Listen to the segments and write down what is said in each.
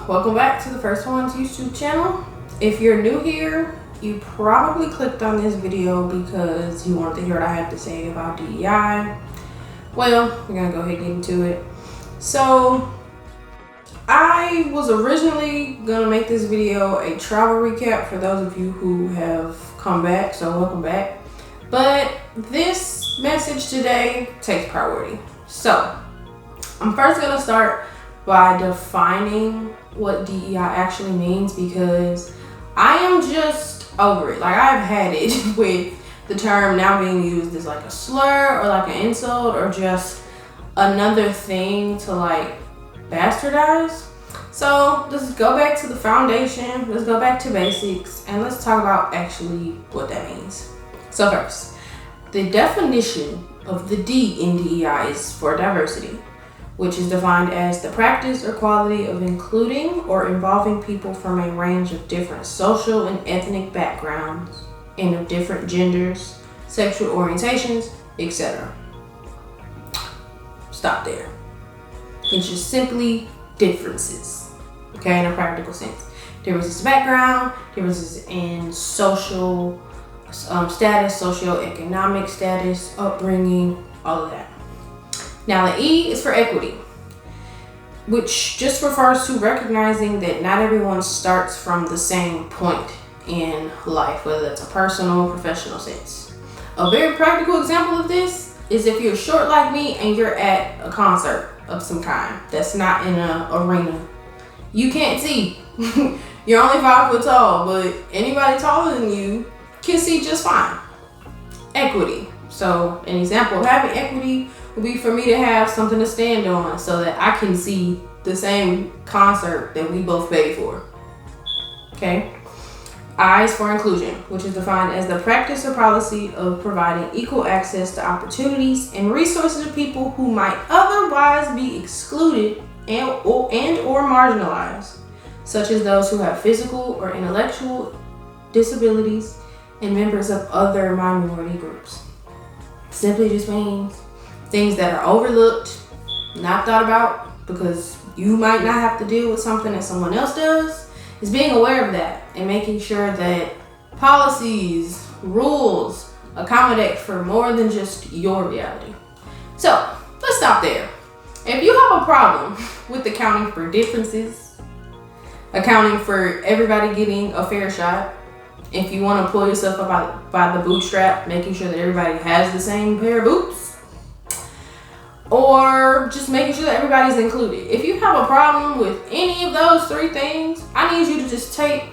welcome back to the First One's YouTube channel. If you're new here, you probably clicked on this video because you wanted to hear what I have to say about DEI. Well, we're gonna go ahead and get into it. So, I was originally gonna make this video a travel recap for those of you who have come back, so welcome back. But this message today takes priority. So, I'm first gonna start by defining what DEI actually means, because I am just over it. Like, I've had it with the term now being used as like a slur or like an insult or just another thing to like bastardize. So let's go back to the foundation, let's go back to basics, and let's talk about actually what that means. So first, the definition of the D in DEI is for diversity, which is defined as the practice or quality of including or involving people from a range of different social and ethnic backgrounds and of different genders, sexual orientations, etc. Stop there. It's just simply differences, okay, in a practical sense. Differences in background, differences in social status, socioeconomic status, upbringing, all of that. Now the E is for equity, which just refers to recognizing that not everyone starts from the same point in life, whether that's a personal or professional sense. A very practical example of this is if you're short like me and you're at a concert of some kind that's not in an arena. You can't see. You're only 5 foot tall, but anybody taller than you can see just fine. Equity. So an example of having equity would be for me to have something to stand on so that I can see the same concert that we both paid for. Okay. I is for inclusion, which is defined as the practice or policy of providing equal access to opportunities and resources to people who might otherwise be excluded and or marginalized, such as those who have physical or intellectual disabilities and members of other minority groups. Simply just means things that are overlooked, not thought about, because you might not have to deal with something that someone else does, is being aware of that and making sure that policies, rules accommodate for more than just your reality. So let's stop there. If you have a problem with accounting for differences, accounting for everybody getting a fair shot, if you want to pull yourself up by the bootstrap, making sure that everybody has the same pair of boots, or just making sure that everybody's included. If you have a problem with any of those 3 things, I need you to just take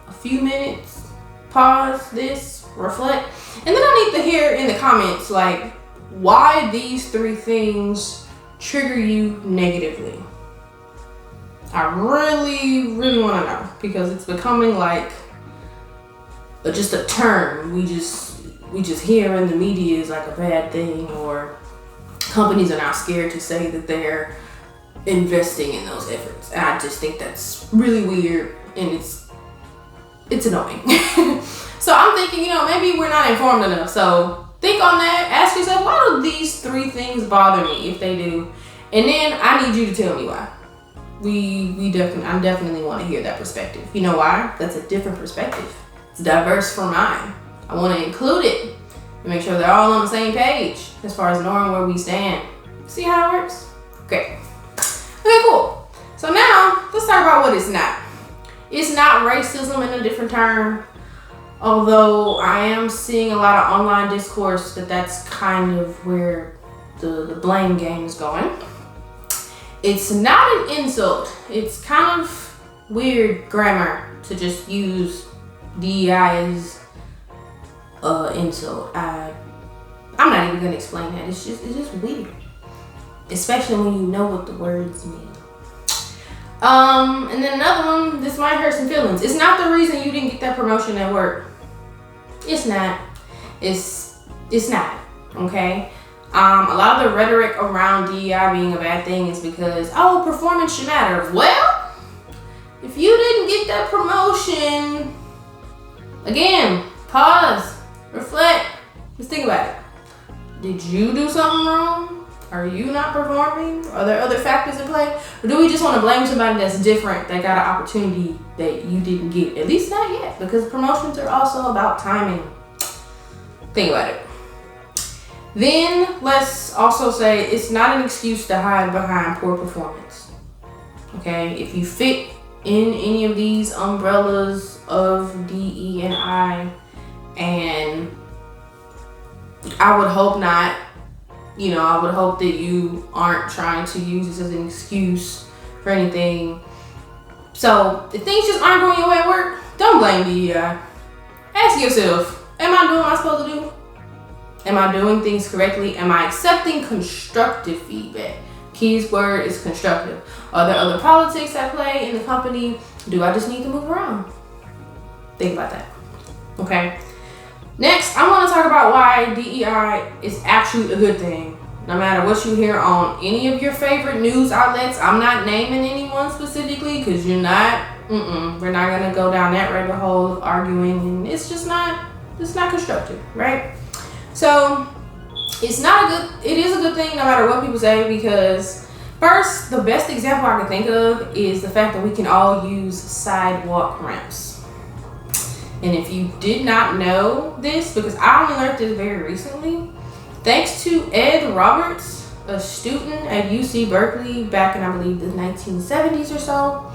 a few minutes, pause this, reflect, and then I need to hear in the comments like why these 3 things trigger you negatively. I really, really want to know, because it's becoming like just a term we just hear in the media is like a bad thing, or companies are now scared to say that they're investing in those efforts. And I just think that's really weird, and it's annoying. So I'm thinking, maybe we're not informed enough. So think on that. Ask yourself, why do these 3 things bother me, if they do? And then I need you to tell me why. I definitely want to hear that perspective. You know why? That's a different perspective. It's diverse from mine. I want to include it and make sure they're all on the same page as far as knowing where we stand. See how it works? Okay, cool. So now let's talk about what it's not. It's not racism in a different term, although I am seeing a lot of online discourse that's kind of where the blame game is going. It's not an insult. It's kind of weird grammar to just use DEI as insult. I'm not even gonna explain that. It's just weird, especially when you know what the words mean. And then another one. This might hurt some feelings. It's not the reason you didn't get that promotion at work. It's not. It's not. Okay. A lot of the rhetoric around DEI being a bad thing is because performance should matter. Well, if you didn't get that promotion, again, pause, reflect, just think about it. Did you do something wrong? Are you not performing? Are there other factors in play? Or do we just want to blame somebody that's different, that got an opportunity that you didn't get? At least not yet, because promotions are also about timing. Think about it. Then let's also say it's not an excuse to hide behind poor performance. Okay, if you fit in any of these umbrellas of DE&I, and I would hope not, I would hope that you aren't trying to use this as an excuse for anything. So if things just aren't going your way at work, don't blame DEI. Ask yourself, am I doing what I'm supposed to do? Am I doing things correctly? Am I accepting constructive feedback? Key's word is constructive. Are there other politics at play in the company? Do I just need to move around? Think about that. Okay. Next, I want to talk about why DEI is actually a good thing. No matter what you hear on any of your favorite news outlets, I'm not naming anyone specifically because you're not, we're not going to go down that rabbit hole of arguing, and it's not constructive, right? So it is a good thing no matter what people say, because first, the best example I can think of is the fact that we can all use sidewalk ramps. And if you did not know this, because I only learned this very recently, thanks to Ed Roberts, a student at UC Berkeley back in, I believe, the 1970s or so.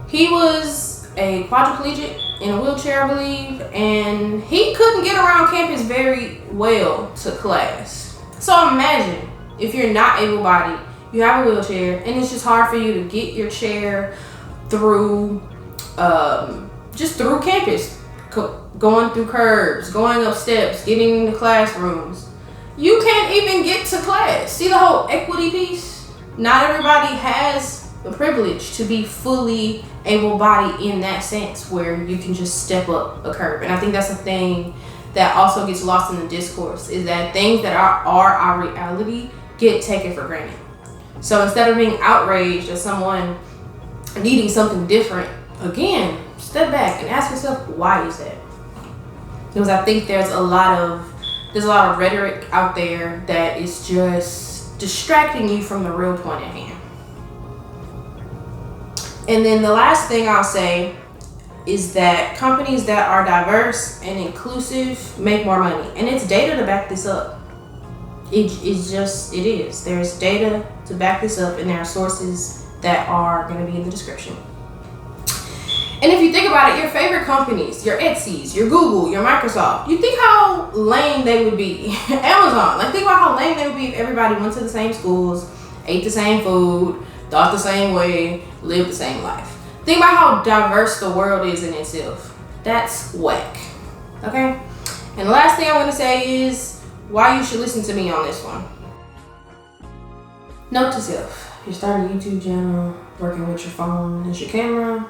He was a quadriplegic in a wheelchair, I believe, and he couldn't get around campus very well to class. So imagine if you're not able-bodied, you have a wheelchair, and it's just hard for you to get your chair through, just through campus, going through curbs, going up steps, getting into classrooms. You can't even get to class. See the whole equity piece? Not everybody has the privilege to be fully able-bodied in that sense, where you can just step up a curb. And I think that's a thing that also gets lost in the discourse, is that things that are our reality get taken for granted. So instead of being outraged at someone needing something different, again, step back and ask yourself, why is that? Because I think there's a lot of rhetoric out there that is just distracting you from the real point at hand. And then the last thing I'll say is that companies that are diverse and inclusive make more money. And it's data to back this up. It is. There's data to back this up, and there are sources that are going to be in the description. And if you think about it, your favorite companies, your Etsy's, your Google, your Microsoft, you think how lame they would be. Amazon, think about how lame they would be if everybody went to the same schools, ate the same food, thought the same way, lived the same life. Think about how diverse the world is in itself. That's whack. Okay? And the last thing I'm going to say is why you should listen to me on this one. Note to self: you're starting a YouTube channel, working with your phone as your camera,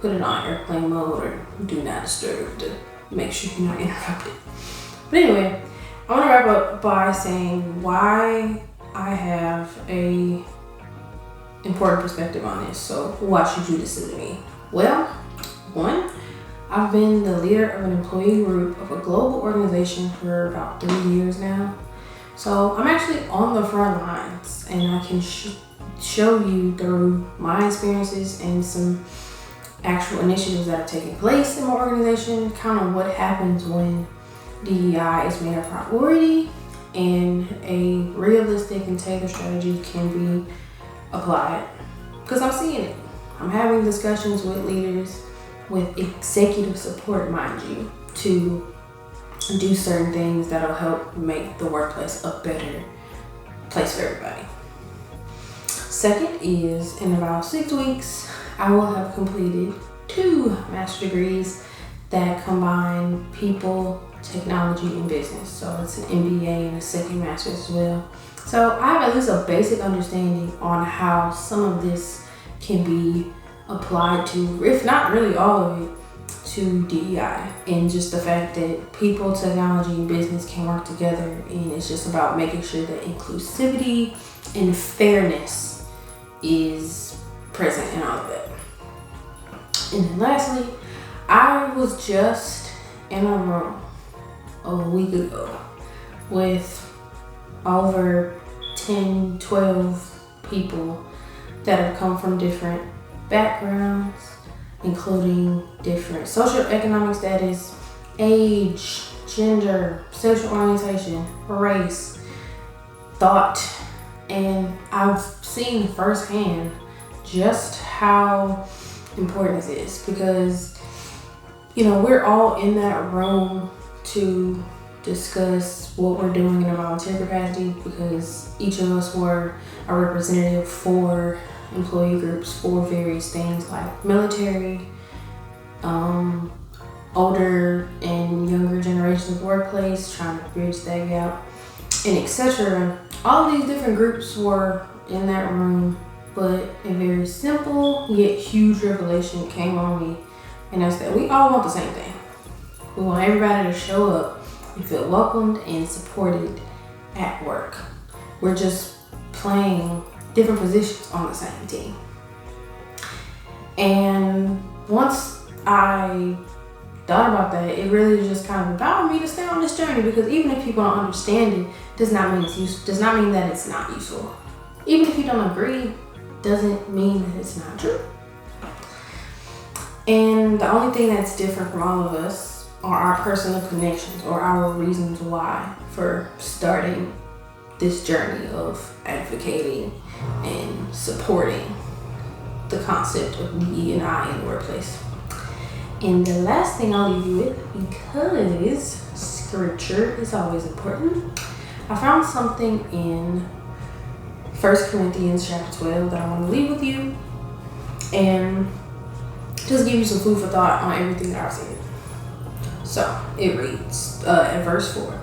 put it on airplane mode or do not disturb to make sure you're not interrupted. But anyway, I want to wrap up by saying why I have a important perspective on this. So why should you listen to me? Well, one, I've been the leader of an employee group of a global organization for about 3 years now. So I'm actually on the front lines, and I can show you through my experiences and some actual initiatives that are taking place in my organization, kind of what happens when DEI is made a priority and a realistic and tailored strategy can be applied. Because I'm seeing it. I'm having discussions with leaders, with executive support, mind you, to do certain things that'll help make the workplace a better place for everybody. Second is, in about 6 weeks, I will have completed 2 master's degrees that combine people, technology, and business. So it's an MBA and a second master's as well. So I have at least a basic understanding on how some of this can be applied to, if not really all of it, to DEI, and just the fact that people, technology, and business can work together, and it's just about making sure that inclusivity and fairness is present in all of it. And then lastly, I was just in a room a week ago with over 10, 12 people that have come from different backgrounds, including different socioeconomic status, age, gender, sexual orientation, race, thought. And I've seen firsthand just how important this is, because we're all in that room to discuss what we're doing in a volunteer capacity, because each of us were a representative for employee groups for various things like military, older and younger generations of workplace, trying to bridge that gap, and etc. All these different groups were in that room, but a very simple yet huge revelation came on me, and that's that we all want the same thing. We want everybody to show up and feel welcomed and supported at work. We're just playing different positions on the same team. And once I thought about that, it really just kind of empowered me to stay on this journey, because even if people don't understand it, does not mean it's useful, does not mean that it's not useful. Even if you don't agree, doesn't mean that it's not true. And the only thing that's different from all of us are our personal connections or our reasons why for starting this journey of advocating and supporting the concept of DEI in the workplace. And the last thing I'll leave you with, because scripture is always important, I found something in 1 Corinthians chapter 12 that I want to leave with you and just give you some food for thought on everything that I've said. So it reads at verse 4,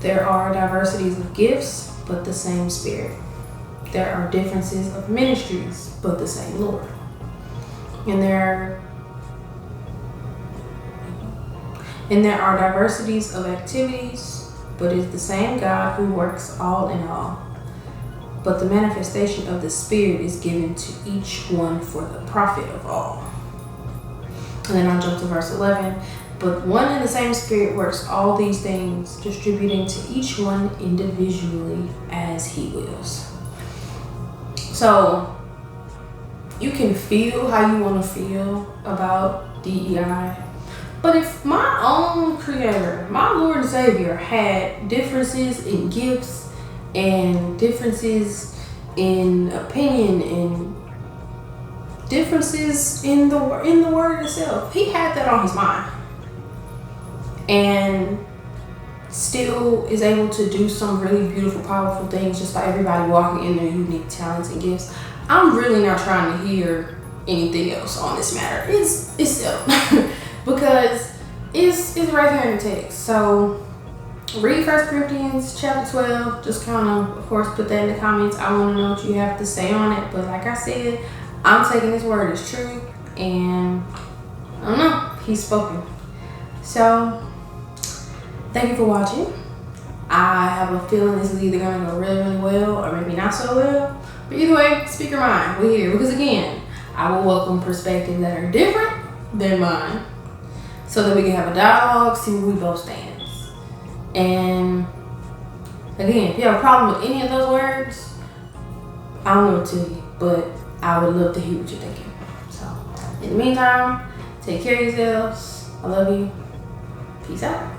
there are diversities of gifts, but the same Spirit. There are differences of ministries, but the same Lord. And there are diversities of activities, but it's the same God who works all in all. But the manifestation of the Spirit is given to each one for the profit of all. And then I'll jump to verse 11. But one and the same Spirit works all these things, distributing to each one individually as He wills. So you can feel how you want to feel about DEI. But if my own Creator, my Lord and Savior, had differences in gifts and differences in opinion and differences in the Word itself, He had that on His mind, and still is able to do some really beautiful, powerful things just by everybody walking in their unique talents and gifts. I'm really not trying to hear anything else on this matter. It's settled. Because it's right here in the text. So read 1 Corinthians chapter 12. Just kind of course, put that in the comments. I want to know what you have to say on it. But like I said, I'm taking this word as true. And I don't know, He's spoken. So thank you for watching. I have a feeling this is either going to go really, really well or maybe not so well. But either way, speak your mind. We're here. Because again, I will welcome perspectives that are different than mine, so that we can have a dialogue, see where we both stand. And again, if you have a problem with any of those words, I don't know what to tell you, but I would love to hear what you're thinking. So in the meantime, take care of yourselves. I love you. Peace out.